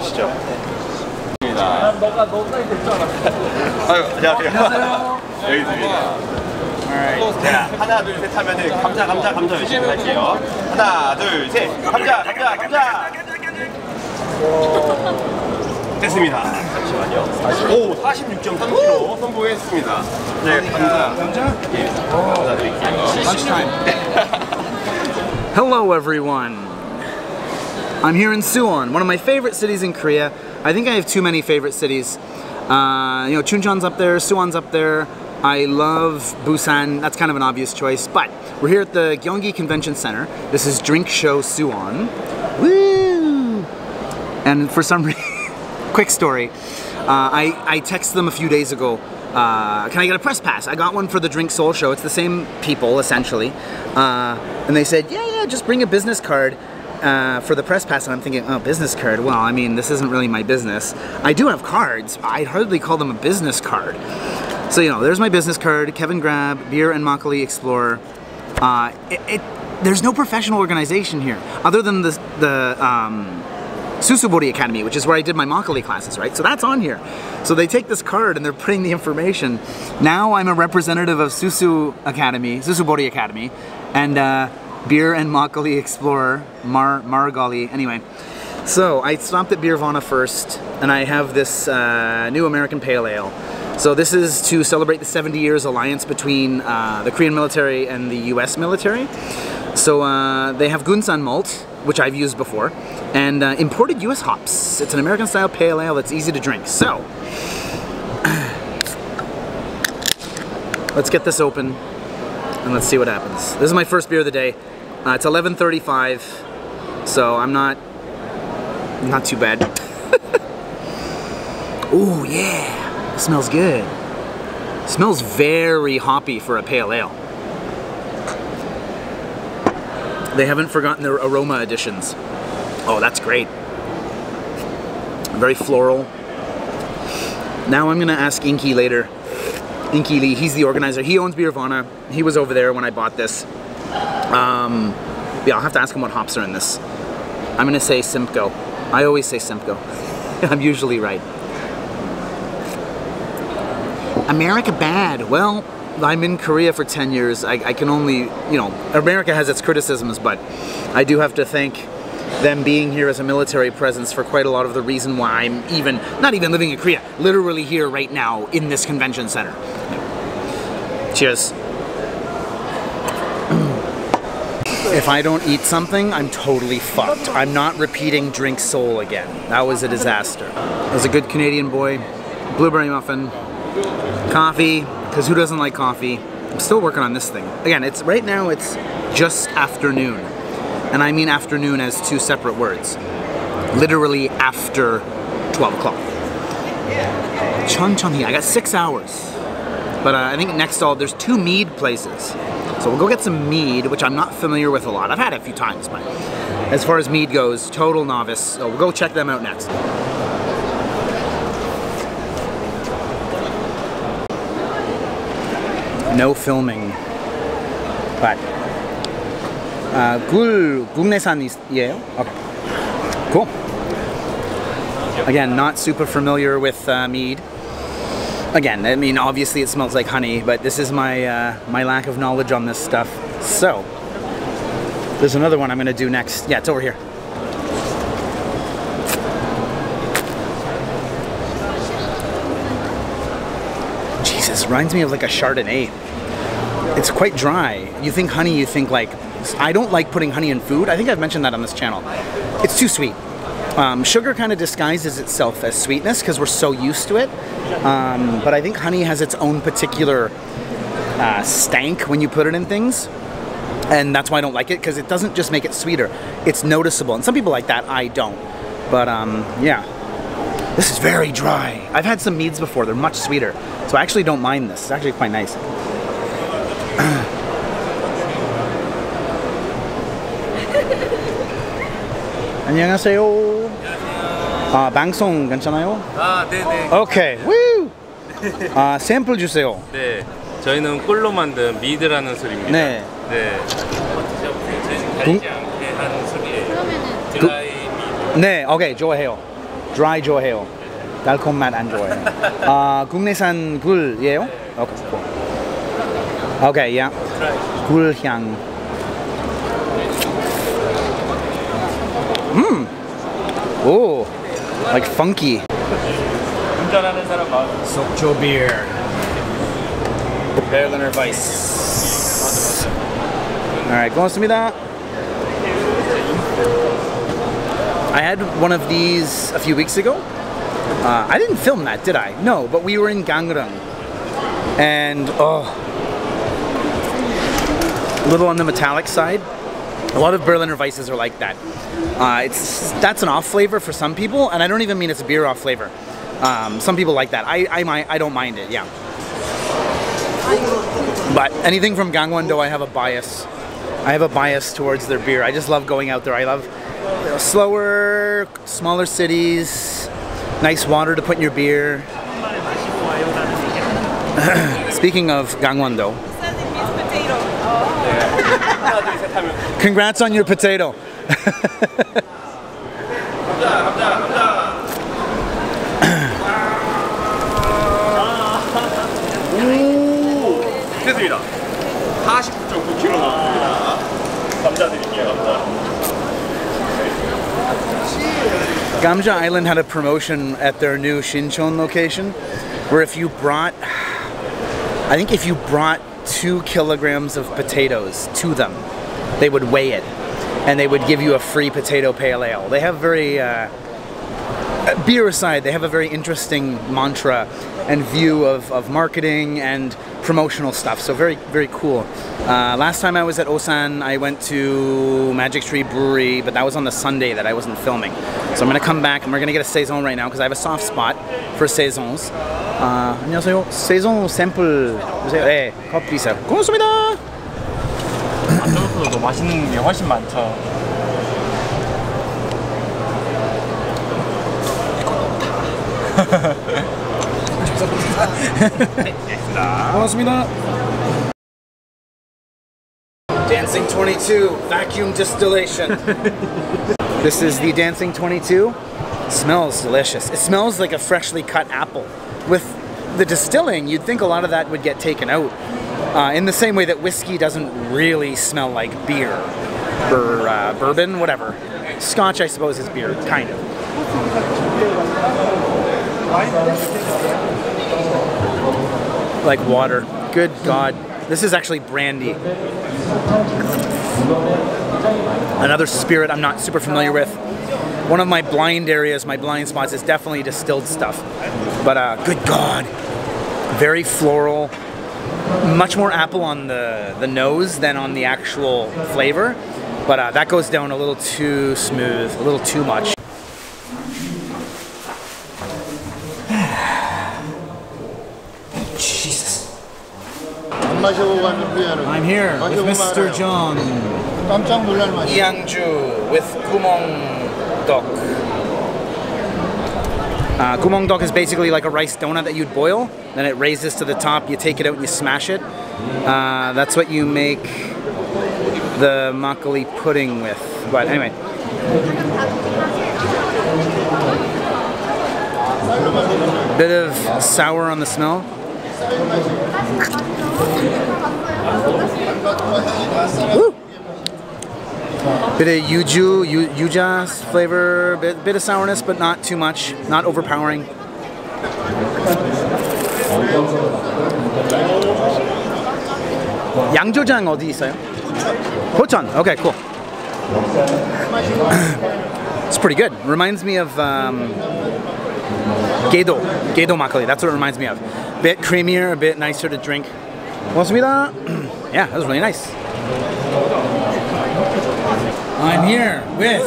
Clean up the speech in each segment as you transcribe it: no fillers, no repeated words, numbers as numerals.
들어가시죠. 아유, 안녕하세요. 여기 있습니다. 자, 하나, 둘, 셋 하면은 감자 열심히 할게요. 하나, 둘, 셋. 감자. 됐습니다. 잠시만요. 오, 46.3kg 선보했습니다. 네, 감자. 예, 감사드릴게요. Hello everyone. I'm here in Suwon, one of my favorite cities in Korea. I think I have too many favorite cities. You know, Chuncheon's up there, Suwon's up there. I love Busan, that's kind of an obvious choice, but we're here at the Gyeonggi Convention Center. This is Drink Show Suwon. Woo! And for some reason, quick story, I texted them a few days ago, can I get a press pass? I got one for the Drink Soul show, it's the same people essentially. And they said, yeah, just bring a business card. For the press pass, and I'm thinking, oh, business card, well, I mean, this isn't really my business. I do have cards, I'd hardly call them a business card. So, you know, there's my business card, Kevin Grab, Beer and Makgeolli Explorer. There's no professional organization here, other than the Susu Academy, which is where I did my makgeolli classes, right? So that's on here. So they take this card and they're putting the information. Now I'm a representative of Susu Bori Academy, and Beer and Makgeolli Explorer, Margali, anyway. So I stopped at Beervana first, and I have this new American Pale Ale. So this is to celebrate the 70 years alliance between the Korean military and the US military. So they have Gunsan malt, which I've used before, and imported US hops. It's an American style Pale Ale that's easy to drink. So, let's get this open. And let's see what happens. This is my first beer of the day. It's 11:35, so I'm not too bad. Ooh, yeah, it smells good. It smells very hoppy for a pale ale. They haven't forgotten their aroma additions. Oh, that's great. Very floral. Now I'm gonna ask Inky later. Inky Lee, he's the organizer. He owns Beervana. He was over there when I bought this. Yeah, I'll have to ask him what hops are in this. I'm gonna say Simcoe. I always say Simcoe. I'm usually right. America bad. Well, I'm in Korea for 10 years. I can only, you know, America has its criticisms, but I do have to thank them being here as a military presence for quite a lot of the reason why I'm not even living in Korea, literally here right now in this convention center. Cheers. If I don't eat something, I'm totally fucked. I'm not repeating Drink Soul again. That was a disaster. It was a good Canadian boy, blueberry muffin, coffee, because who doesn't like coffee? I'm still working on this thing. Again, right now it's just afternoon. And I mean afternoon as two separate words. Literally after 12 o'clock. Chuncheon, I got 6 hours. But I think next there's 2 mead places. So we'll go get some mead, which I'm not familiar with a lot. I've had it a few times, but as far as mead goes, total novice. So we'll go check them out next. No filming, but 굴 국내산이에요? Okay, cool. Again, not super familiar with mead. Again, I mean, obviously it smells like honey, but this is my my lack of knowledge on this stuff. So, there's another one I'm gonna do next. Yeah, it's over here. Jesus, reminds me of like a Chardonnay. It's quite dry. You think honey, you think like, I don't like putting honey in food. I think I've mentioned that on this channel. It's too sweet. Sugar kind of disguises itself as sweetness because we're so used to it. But I think honey has its own particular stank when you put it in things. And that's why I don't like it, because it doesn't just make it sweeter. It's noticeable. And some people like that, I don't. But yeah. This is very dry. I've had some meads before, they're much sweeter. So I actually don't mind this. It's actually quite nice. 안녕하세요. 방송 괜찮아요? 네네. 오케이. 우! 샘플 주세요. 네. 저희는 꿀로 만든 미드라는 술입니다. 네. 네. 저희는 달지 않게 한 술이에요. 드라이 미드. 네, 오케이. 좋아해요. dry 좋아해요. 달콤 맛 안 좋아해요. 국내산 굴이에요? Okay, cool. Okay, yeah. 굴 향. Oh, like funky. 운전하는 사람 마음. Nott Beer. Berliner Weiss. Alright, 고맙습니다. I had one of these a few weeks ago. I didn't film that, did I? No, but we were in Gyeonggi-do. And, oh, a little on the metallic side. A lot of Berliner Weisses are like that. That's an off flavor for some people, and I don't even mean it's a beer off flavor. Some people like that. I don't mind it, yeah. But anything from Gyeonggi-do, I have a bias. I have a bias towards their beer. I just love going out there. I love slower, smaller cities, nice water to put in your beer. Speaking of Gyeonggi-do, congrats on your potato. 됐습니다. 49.9kg 나왔습니다. 감자 드릴게요. 감자. Gamja Island had a promotion at their new Shincheon location where if you brought, I think if you brought 2 kilograms of potatoes to them, they would weigh it and they would give you a free potato pale ale. They have very, beer aside, they have a very interesting mantra and view of marketing and promotional stuff, so very, very cool. Last time I was at Osan, I went to Magic Tree Brewery, but that was on the Sunday that I wasn't filming. So I'm gonna come back and we're gonna get a saison right now because I have a soft spot for saisons. 안녕하세요. saison 샘플 주세요. 네, 커피 사. 고맙습니다. 안쪽보다 더 맛있는 게 훨씬 많죠. 고맙습니다. Dancing 22 vacuum distillation. This is the Dancing 22. It smells delicious. It smells like a freshly cut apple. With the distilling, you'd think a lot of that would get taken out. In the same way that whiskey doesn't really smell like beer or bourbon, whatever. Scotch, I suppose, is beer, kind of. Like water. Good God. This is actually brandy. Another spirit I'm not super familiar with. One of my blind areas, my blind spots, is definitely distilled stuff. But good God. Very floral. Much more apple on the nose than on the actual flavor. But that goes down a little too smooth, a little too much. Jesus. I'm here with Mr. Jung. Gyeonggi-do with Gumong-dok. Gumong-dok is basically like a rice donut that you'd boil, then it raises to the top, you take it out and you smash it. That's what you make the makgeolli pudding with. But anyway. Bit of sour on the smell. Woo! Bit of yuja flavor, bit of sourness, but not too much, not overpowering. 양조장 어디 있어요? Hochon. Okay, cool. It's pretty good. Reminds me of Gyeonggi-do makgeolli. That's what it reminds me of. Bit creamier, a bit nicer to drink. 고맙습니다. Yeah, that was really nice. I'm here with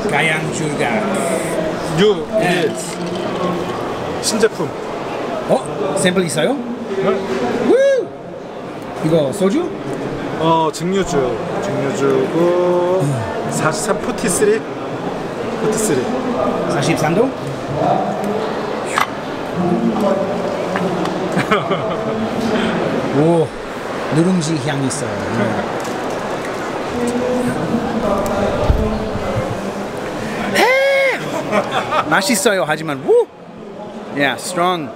가양주각. 신제품. 샘플 있어요? 우! 이거 소주? 증류주고 43 43. 43도? 오, 누룽지 향이 있어요. 맛있어요 하지만 woo. Yeah, strong.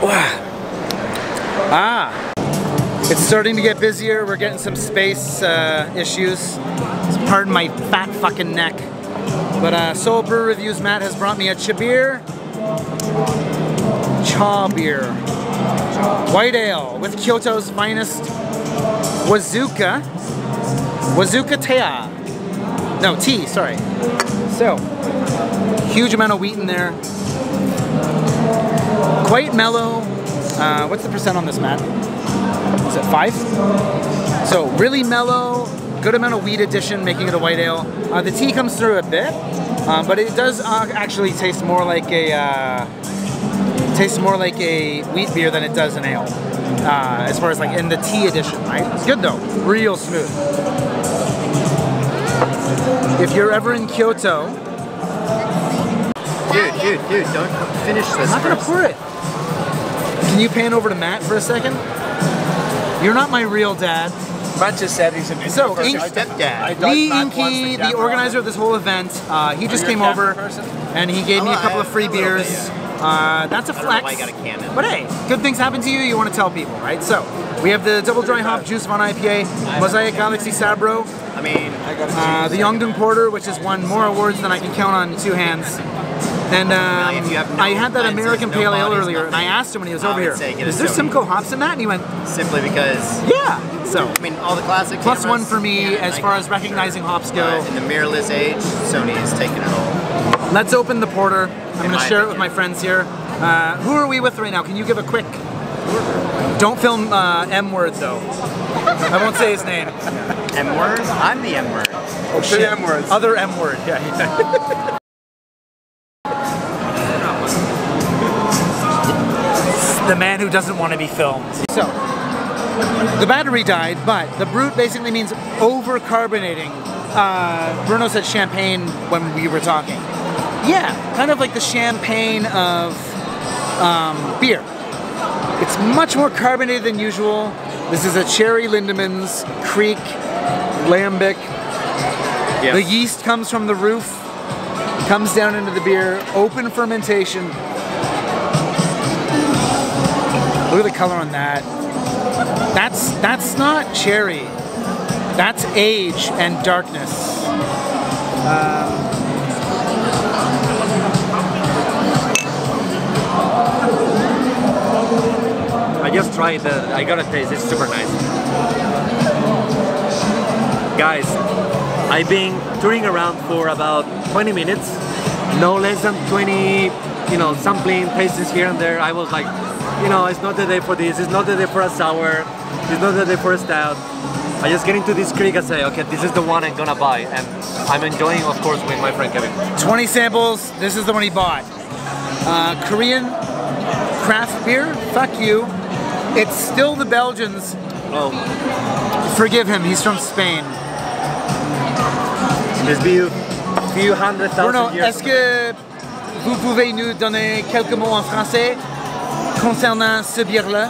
Wow. Ah. It's starting to get busier. We're getting some space issues. Pardon my fat fucking neck. But Seoul Brew Reviews Matt has brought me a cha beer. Cha beer. White ale with Kyoto's finest Wazuka. Wazuka Tea. No, tea, sorry. So, huge amount of wheat in there. Quite mellow. What's the percent on this, Matt? Is it 5? So, really mellow, good amount of wheat addition, making it a white ale. The tea comes through a bit, but it does actually taste more like a wheat beer than it does an ale. As far as like in the tea edition, right? It's good though, real smooth. If you're ever in Kyoto, dude, don't finish this. I'm not gonna pour it. Can you pan over to Matt for a second? You're not my real dad. Matt just said he's an So, stepdad. Lee Inky, the organizer of this whole event, he just came over and he gave me a couple of free beers. That's a flex. I got a cannon. But hey, good things happen to you, you want to tell people, right? So, we have the double dry hop Juice Von IPA, Mosaic Galaxy Sabro, I mean, the Yeonggi-do Porter, which has won more awards than I can count on 2 hands. And if you have no I had that lenses, American no Pale Ale bodies, earlier, and I asked him when he was I over would here, say get a is there Sony. Simcoe hops in that? And he went, simply because, yeah. So, I mean, all the classic plus cameras, 1 for me Canon, as far as recognizing hops go. in the mirrorless age, Sony is taking it all. Let's open the porter. I'm going to my share it with opinion. my friends here. Who are we with right now? Can you give a quick... Don't film M-word though. I won't say his name. M-word? I'm the M-word. Oh shit. M-words. Other M-word, yeah. The man who doesn't want to be filmed. So, the battery died, but the brute basically means over-carbonating. Bruno said champagne when we were talking. Yeah, kind of like the champagne of beer. It's much more carbonated than usual. This is a Cherry Lindemans Creek Lambic. Yes. The yeast comes from the roof, comes down into the beer, open fermentation. Look at the color on that. That's not cherry. That's age and darkness. I just tried the, I gotta taste, it's super nice. Guys, I've been touring around for about 20 minutes, no less than 20, sampling, tastings here and there. I was like, it's not the day for this, it's not the day for a sour, it's not the day for a stout. I just get into this creek and say, okay, this is the one I'm gonna buy, and I'm enjoying, of course, with my friend Kevin. 20 samples, this is the one he bought. Korean craft beer, fuck you. It's still the Belgians. Oh, Forgive him, he's from Spain. there's few hundred Bruno, thousand years. est-ce que vous pouvez nous donner quelques mots en français concernant ce bière-là?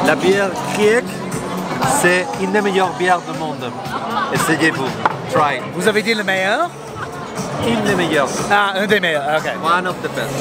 La bière Kriek, c'est une des meilleures bières du monde. Essayez-vous. Try. Vous avez dit le meilleur? Une des meilleures. Ah, un des meilleurs, ok. One of the best.